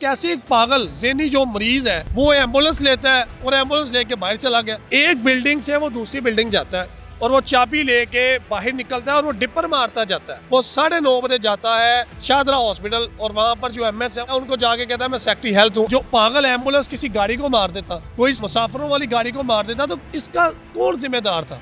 कैसे एक पागल ज़हनी जो मरीज है वो एम्बुलेंस लेता है और एम्बुलेंस लेके बाहर चला गया। एक बिल्डिंग से वो दूसरी बिल्डिंग जाता है और वो चाबी लेके बाहर निकलता है और वो डिपर मारता जाता है। वो 9:30 बजे जाता है शाहदरा हॉस्पिटल और वहाँ पर जो एमएस है उनको जाके कहता है मैं सेक्रेटरी हेल्थ हूँ। जो पागल एम्बुलेंस किसी गाड़ी को मार देता, कोई मुसाफिरों वाली गाड़ी को मार देता, तो इसका कौन जिम्मेदार था?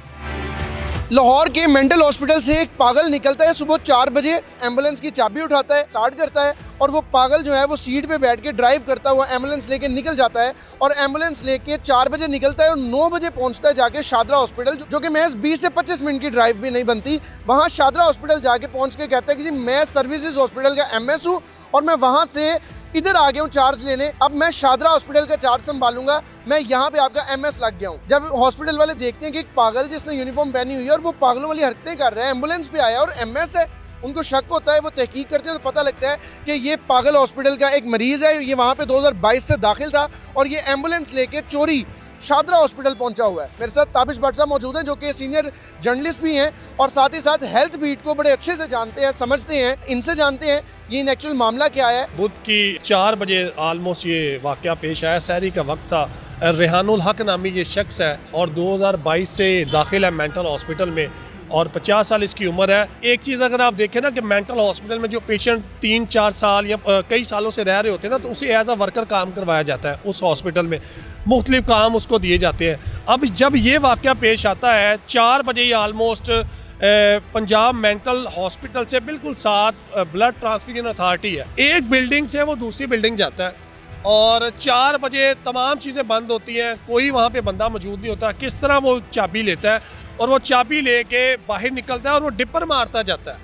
लाहौर के मेंटल हॉस्पिटल से एक पागल निकलता है सुबह 4 बजे, एम्बुलेंस की चाबी उठाता है, स्टार्ट करता है और वो पागल जो है वो सीट पे बैठ के ड्राइव करता हुआ एम्बुलेंस लेके निकल जाता है और एम्बुलेंस लेके 4 बजे निकलता है और 9 बजे पहुंचता है जाके शाहदरा हॉस्पिटल, जो कि महज 20 से 25 मिनट की ड्राइव भी नहीं बनती। वहाँ शाहदरा हॉस्पिटल जाके पहुँच के कहता है कि जी मैं सर्विसेज हॉस्पिटल का एमएस हूँ और मैं वहाँ से इधर आ गया हूँ चार्ज लेने, अब मैं शाहदरा हॉस्पिटल का चार्ज संभालूंगा, मैं यहाँ पे आपका एमएस लग गया हूँ। जब हॉस्पिटल वाले देखते हैं कि एक पागल जिसने यूनिफॉर्म पहनी हुई है और वो पागलों वाली हरकतें कर रहा है, एम्बुलेंस पे आया और एमएस है, उनको शक होता है, वो तहकीक करते हैं तो पता लगता है कि ये पागल हॉस्पिटल का एक मरीज है, ये वहाँ पे 2022 से दाखिल था और ये एम्बुलेंस लेके चोरी शाहदरा हॉस्पिटल पहुंचा हुआ है। मेरे साथ ताबिश भट्ट साहब मौजूद हैं जो कि सीनियर जर्नलिस्ट भी हैं और साथ ही साथ हेल्थ बीट को बड़े अच्छे से जानते हैं, समझते हैं। इनसे जानते हैं ये इन एक्चुअल मामला क्या है। बुध की 4 बजे ऑलमोस्ट ये वाकया पेश आया। सहरी का वक्त था। रेहानुल हक नामी ये शख्स है और 2022 से दाखिल है मेंटल हॉस्पिटल में और 50 साल इसकी उम्र है। एक चीज़ अगर आप देखें ना कि मेंटल हॉस्पिटल में जो पेशेंट 3-4 साल या कई सालों से रह रहे होते हैं ना, तो उसे एज अ वर्कर काम करवाया जाता है। उस हॉस्पिटल में मुख्तलिफ काम उसको दिए जाते हैं। अब जब ये वाकया पेश आता है 4 बजे ही ऑलमोस्ट पंजाब मेंटल हॉस्पिटल से बिल्कुल साथ ब्लड ट्रांसफ्यूजन अथॉरिटी है, एक बिल्डिंग से वो दूसरी बिल्डिंग जाता है और 4 बजे तमाम चीज़ें बंद होती हैं, कोई वहाँ पे बंदा मौजूद नहीं होता। किस तरह वो चाबी लेता है और वो चाबी लेके बाहर निकलता है और वो डिपर मारता जाता है।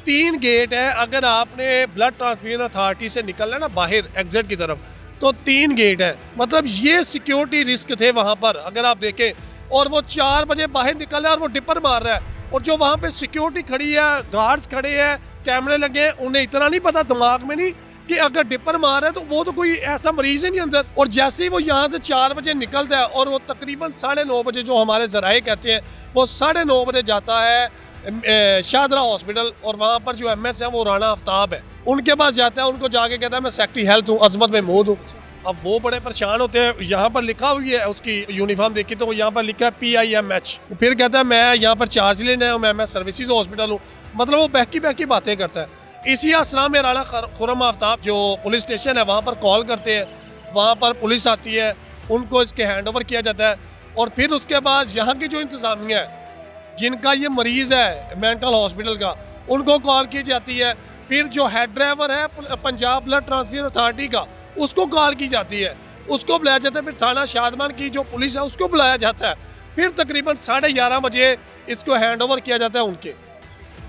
3 गेट है, अगर आपने ब्लड ट्रांसफ्यूजन अथॉरिटी से निकलना है ना बाहर एग्जिट की तरफ, तो 3 गेट है। मतलब ये सिक्योरिटी रिस्क थे वहाँ पर अगर आप देखें। और वो 4 बजे बाहर निकल रहा है और वो डिपर मार रहा है और जो वहाँ पे सिक्योरिटी खड़ी है, गार्ड्स खड़े हैं, कैमरे लगे हैं, उन्हें इतना नहीं पता, दिमाग में नहीं कि अगर डिपर मार रहा है तो वो तो कोई ऐसा मरीज ही नहीं अंदर। और जैसे ही वो यहाँ से 4 बजे निकलता है और वो तकरीबन 9:30 बजे, जो हमारे ज़राए कहते हैं, वो 9:30 बजे जाता है शाहदरा हॉस्पिटल और वहाँ पर जो एमएस है वो राना आफ्ताब है, उनके पास जाता है। उनको जाके कहता है मैं सेक्रेटरी हेल्थ हूँ, अजमत महमूद हूँ। अब वो बड़े परेशान होते हैं। यहाँ पर लिखा हुई है, उसकी यूनिफॉर्म देखी तो यहाँ पर लिखा है PIMH। फिर कहता है मैं यहाँ पर चार्ज लेना है, मैं सर्विसेज हॉस्पिटल हूँ। मतलब वो बहकी बातें करता है। इसी असना में राना खुरम आफ्ताब जो पुलिस स्टेशन है वहाँ पर कॉल करते हैं, वहाँ पर पुलिस आती है, उनको इसके हैंड ओवर किया जाता है और फिर उसके बाद यहाँ की जो इंतज़ामिया है जिनका ये मरीज़ है मेंटल हॉस्पिटल का, उनको कॉल की जाती है। फिर जो हेड ड्राइवर है पंजाब ब्लड ट्रांसफ्यूजन अथॉरिटी का, उसको कॉल की जाती है, उसको बुलाया जाता है। फिर थाना शादमान की जो पुलिस है उसको बुलाया जाता है। फिर तकरीबन 11:30 बजे इसको हैंड ओवर किया जाता है, उनके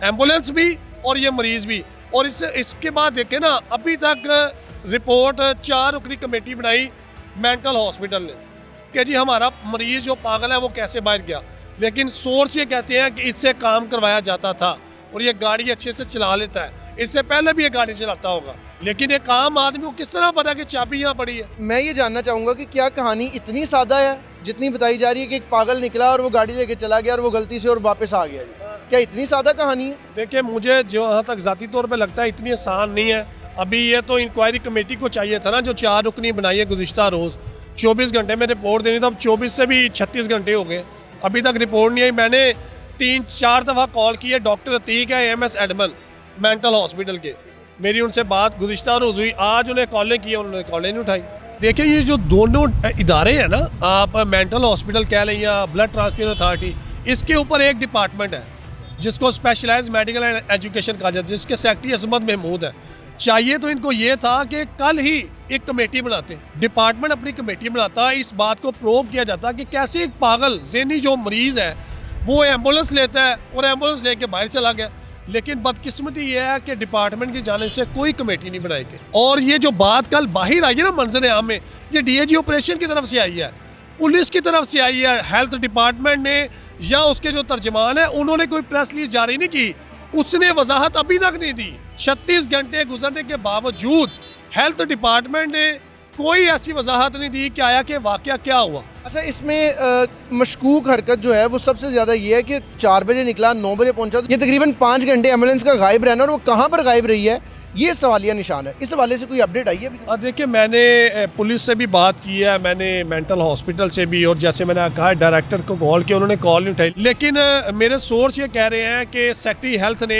एम्बुलेंस भी और ये मरीज़ भी। और इसके बाद देखें ना, अभी तक रिपोर्ट 4 रुकनी कमेटी बनाई मेंटल हॉस्पिटल ने कि जी हमारा मरीज़ जो पागल है वो कैसे बाहर गया, लेकिन सोर्स ये कहते हैं कि इससे काम करवाया जाता था और ये गाड़ी अच्छे से चला लेता है, इससे पहले भी ये गाड़ी चलाता होगा, लेकिन एक आम आदमी को किस तरह पता कि चाबी यहाँ पड़ी है। मैं ये जानना चाहूँगा कि क्या कहानी इतनी सादा है जितनी बताई जा रही है कि एक पागल निकला और वो गाड़ी लेके चला गया और वो गलती से और वापस आ गया? क्या इतनी सादा कहानी है? देखिए, मुझे जहाँ तक ज़ाती तौर पे लगता है इतनी आसान नहीं है। अभी ये तो इंक्वायरी कमेटी को चाहिए था ना, जो 4 रुकनी बनाई है गुज़िश्ता रोज़ 24 घंटे में रिपोर्ट देनी था। अब 24 से भी 36 घंटे हो गए, अभी तक रिपोर्ट नहीं आई। मैंने 3-4 दफ़ा कॉल की है। डॉक्टर अतीक है MS एडमन मेंटल हॉस्पिटल के, मेरी उनसे बात गुज़िश्ता रोज़ हुई, आज उन्हें कॉलें की, उन्होंने कॉलें नहीं उठाई। देखिए, ये जो दोनों इदारे हैं ना, आप मेंटल हॉस्पिटल कह लें या ब्लड ट्रांसफ्यूजन अथॉरिटी, इसके ऊपर एक डिपार्टमेंट है जिसको स्पेशलाइज्ड मेडिकल एंड एजुकेशन कहा जाता है, जिसके सेक्रेटरी अजमत महमूद है। चाहिए तो इनको ये था कि कल ही एक कमेटी बनाते, डिपार्टमेंट अपनी कमेटी बनाता, इस बात को प्रूव किया जाता कि कैसे एक पागल ज़हनी जो मरीज़ है वो एम्बुलेंस लेता है और एम्बुलेंस लेके बाहर चला गया। लेकिन बदकिस्मती ये है कि डिपार्टमेंट की जानिब से कोई कमेटी नहीं बनाई गई। और ये जो बात कल बाहर आई है ना मंजर आम में, ये DIG ऑपरेशन की तरफ से आई है, पुलिस की तरफ से आई है। हेल्थ डिपार्टमेंट ने या उसके जो तर्जमान है उन्होंने कोई प्रेस रिलीज जारी नहीं की, उसने वजाहत अभी तक नहीं दी। 36 घंटे गुजरने के बावजूद हेल्थ डिपार्टमेंट ने कोई ऐसी वजाहत नहीं दी कि आया कि वाकया क्या हुआ। अच्छा, इसमें मशकूक हरकत जो है वो सबसे ज़्यादा ये है कि 4 बजे निकला, 9 बजे पहुंचा, तो ये तकरीबन 5 घंटे एम्बुलेंस का गायब रहना, और वो कहाँ पर गायब रही है ये सवालिया निशान है। इस हवाले से कोई अपडेट आई है अभी? देखिए, मैंने पुलिस से भी बात की है, मैंने मेंटल हॉस्पिटल से भी, और जैसे मैंने कहा डायरेक्टर को कॉल किया, उन्होंने कॉल नहीं उठाई। लेकिन मेरे सोर्स ये कह रहे हैं कि सेक्रेटरी हेल्थ ने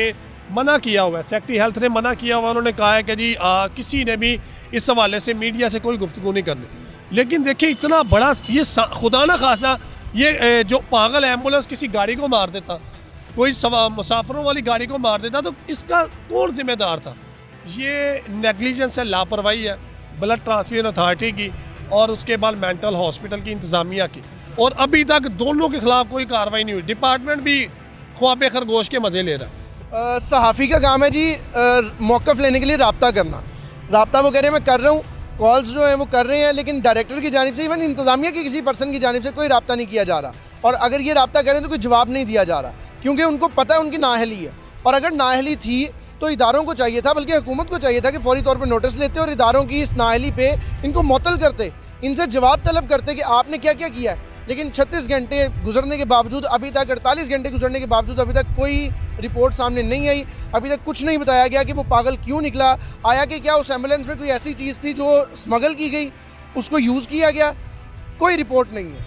मना किया हुआ है, सेक्रेटरी हेल्थ ने मना किया हुआ। उन्होंने कहा है कि जी किसी ने भी इस हवाले से मीडिया से कोई गुफ्तगू नहीं करनी। लेकिन देखिए, इतना बड़ा ये खुदा ना खासा ये जो पागल एम्बुलेंस किसी गाड़ी को मार देता, कोई मुसाफिरों वाली गाड़ी को मार देता, तो इसका कौन जिम्मेदार था? ये नेग्लिजेंस है, लापरवाही है ब्लड ट्रांसफ्यूजन अथॉरिटी की और उसके बाद मेंटल हॉस्पिटल की इंतज़ामिया की। और अभी तक दोनों के खिलाफ कोई कार्रवाई नहीं हुई। डिपार्टमेंट भी ख्वाब खरगोश के मज़े ले रहा है। सहाफ़ी का काम है जी मौक़िफ़ लेने के लिए रब्ता करना। रब्ता वो कह रहे हैं मैं कर रहा हूँ, कॉल्स जो हैं वो कर रहे हैं, लेकिन डायरेक्टर की जानिब से, इवन इंतज़ामिया के किसी पर्सन की जानिब से कोई रब्ता नहीं किया जा रहा। और अगर ये रब्ता करें तो कोई जवाब नहीं दिया जा रहा, क्योंकि उनको पता है उनकी नाअहली है। और अगर नाअहली थी तो इदारों को चाहिए था, बल्कि हुकूमत को चाहिए था कि फौरी तौर पर नोटिस लेते और इदारों की इस नाअहली पे इनको मुअत्तल करते, इनसे जवाब तलब करते कि आपने क्या क्या किया है। लेकिन 36 घंटे गुजरने के बावजूद अभी तक, 48 घंटे गुजरने के बावजूद अभी तक कोई रिपोर्ट सामने नहीं आई। अभी तक कुछ नहीं बताया गया कि वो पागल क्यों निकला, आया कि क्या उस एम्बुलेंस में कोई ऐसी चीज़ थी जो स्मगल की गई, उसको यूज़ किया गया। कोई रिपोर्ट नहीं है।